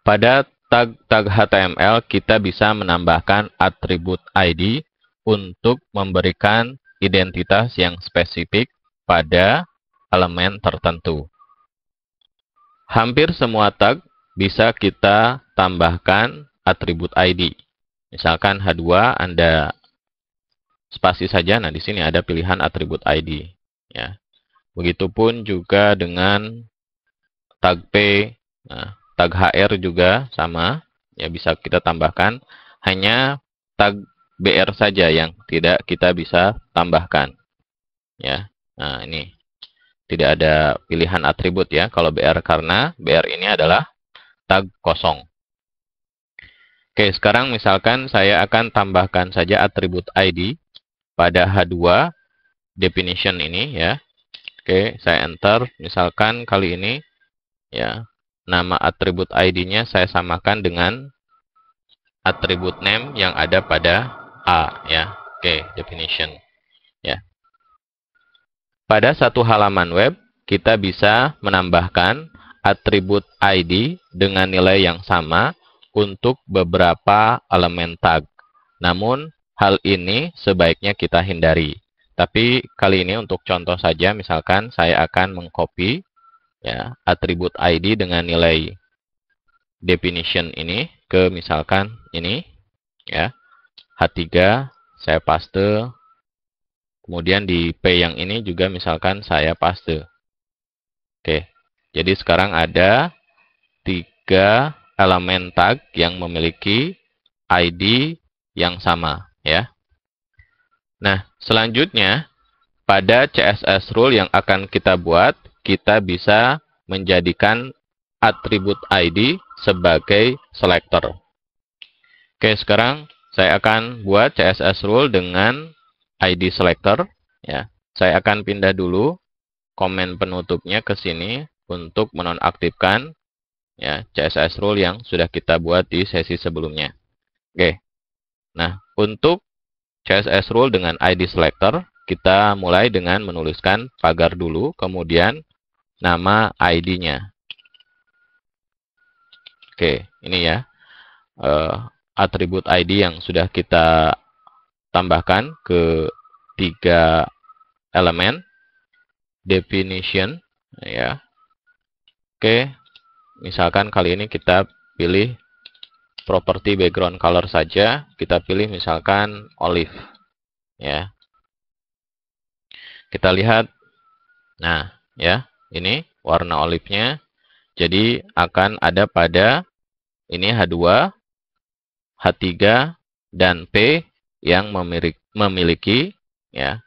pada tag HTML kita bisa menambahkan atribut ID untuk memberikan identitas yang spesifik pada elemen tertentu. Hampir semua tag bisa kita tambahkan atribut ID. Misalkan H2 Anda spasi saja, nah di sini ada pilihan atribut ID. Ya. Begitupun juga dengan tag P, nah, tag HR juga sama, ya bisa kita tambahkan. Hanya tag BR saja yang tidak kita bisa tambahkan. Ya, nah ini tidak ada pilihan atribut ya kalau BR, karena BR ini adalah tag kosong. Oke, sekarang misalkan saya akan tambahkan saja atribut ID pada H2 definition ini ya. Oke, saya enter. Misalkan kali ini ya, nama atribut ID-nya saya samakan dengan atribut name yang ada pada A ya. Oke, definition ya. Pada satu halaman web kita bisa menambahkan atribut ID dengan nilai yang sama untuk beberapa elemen tag. Namun hal ini sebaiknya kita hindari. Tapi kali ini untuk contoh saja, misalkan saya akan mengcopy ya atribut ID dengan nilai definition ini ke misalkan ini ya, H3 saya paste, kemudian di P yang ini juga misalkan saya paste. Oke, jadi sekarang ada 3 elemen tag yang memiliki ID yang sama ya. Nah, selanjutnya pada CSS rule yang akan kita buat, kita bisa menjadikan atribut ID sebagai selector. Oke, sekarang saya akan buat CSS rule dengan ID selector ya. Saya akan pindah dulu komen penutupnya ke sini untuk menonaktifkan ya CSS rule yang sudah kita buat di sesi sebelumnya. Oke. Nah, untuk CSS rule dengan ID selector, kita mulai dengan menuliskan pagar dulu, kemudian nama ID-nya. Oke, ini ya atribut ID yang sudah kita tambahkan ke 3 elemen definition ya. Oke, misalkan kali ini kita pilih properti background color saja, kita pilih misalkan olive ya. Kita lihat, nah ya, ini warna olive-nya. Jadi akan ada pada ini H2, H3 dan P yang memiliki ya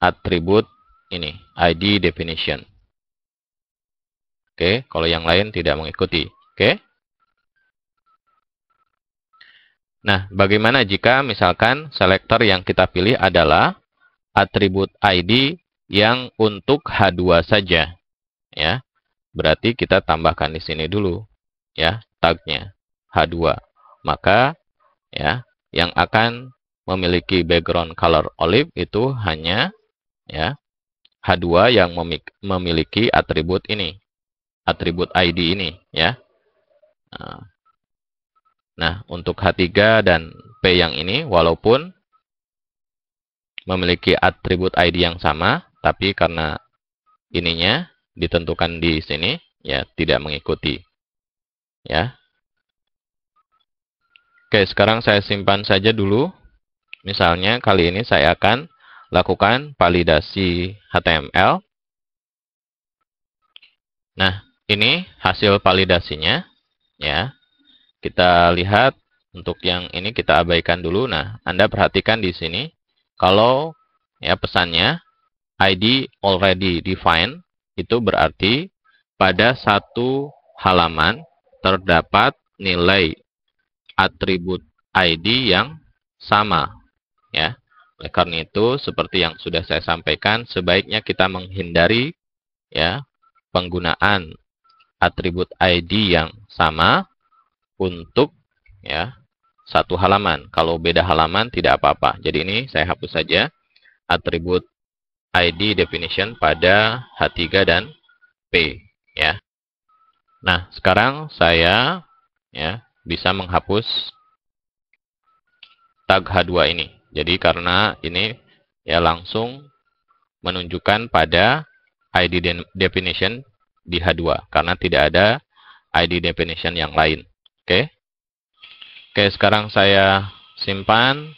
atribut ini ID definition. Oke, kalau yang lain tidak mengikuti. Oke. Nah, bagaimana jika misalkan selector yang kita pilih adalah atribut ID yang untuk H2 saja? Ya, berarti kita tambahkan di sini dulu ya tagnya H2. Maka ya yang akan memiliki background color olive itu hanya ya H2 yang memiliki atribut ini, atribut ID ini ya. Nah, untuk H3 dan P yang ini, walaupun memiliki atribut ID yang sama, tapi karena ininya ditentukan di sini, ya tidak mengikuti. Ya. Oke, sekarang saya simpan saja dulu. Misalnya, kali ini saya akan lakukan validasi HTML. Nah, ini hasil validasinya. Ya. Kita lihat untuk yang ini kita abaikan dulu. Nah, Anda perhatikan di sini kalau ya pesannya ID already defined itu berarti pada satu halaman terdapat nilai atribut ID yang sama ya. Oleh karena itu seperti yang sudah saya sampaikan, sebaiknya kita menghindari ya penggunaan atribut ID yang sama untuk ya satu halaman. Kalau beda halaman tidak apa-apa. Jadi ini saya hapus saja atribut ID definition pada H3 dan P ya. Nah, sekarang saya ya, bisa menghapus tag H2 ini. Jadi karena ini ya langsung menunjukkan pada ID definition di H2 karena tidak ada ID definition yang lain. Oke. Oke, sekarang saya simpan.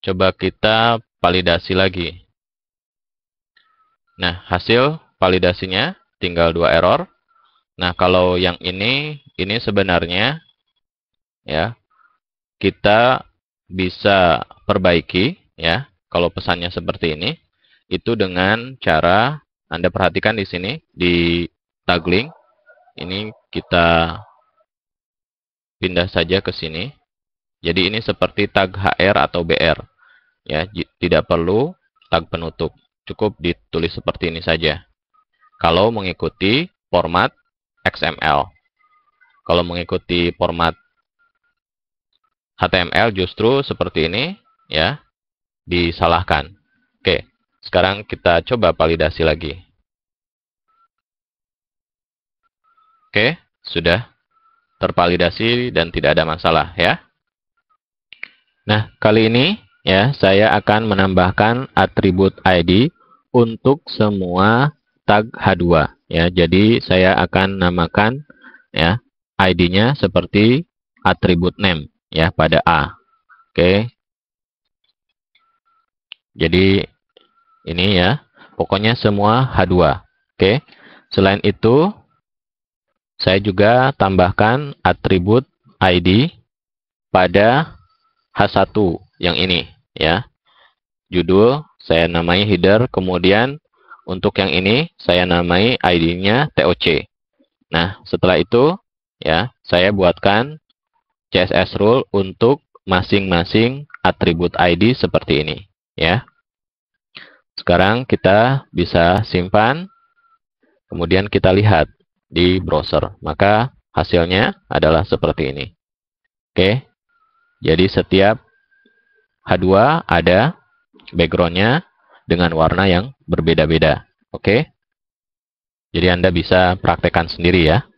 Coba kita validasi lagi. Nah, hasil validasinya tinggal 2 error. Nah, kalau yang ini sebenarnya ya kita bisa perbaiki ya. Kalau pesannya seperti ini, itu dengan cara Anda perhatikan di sini di tag link. Ini kita pindah saja ke sini. Jadi ini seperti tag HR atau BR. Ya, tidak perlu tag penutup. Cukup ditulis seperti ini saja. Kalau mengikuti format XML. Kalau mengikuti format HTML justru seperti ini ya, disalahkan. Oke, sekarang kita coba validasi lagi. Oke, sudah tervalidasi dan tidak ada masalah ya. Nah, kali ini ya saya akan menambahkan atribut ID untuk semua tag H2 ya. Jadi saya akan namakan ya ID-nya seperti atribut name ya pada A. Oke. Jadi ini ya, pokoknya semua H2. Oke. Selain itu saya juga tambahkan atribut ID pada H1 yang ini ya. Judul saya namai header, kemudian untuk yang ini saya namai ID-nya TOC. Nah, setelah itu ya, saya buatkan CSS rule untuk masing-masing atribut ID seperti ini ya. Sekarang kita bisa simpan, kemudian kita lihat di browser. Maka hasilnya adalah seperti ini. Oke. Jadi setiap H2 ada background-nya dengan warna yang berbeda-beda. Oke. Jadi Anda bisa praktekkan sendiri ya.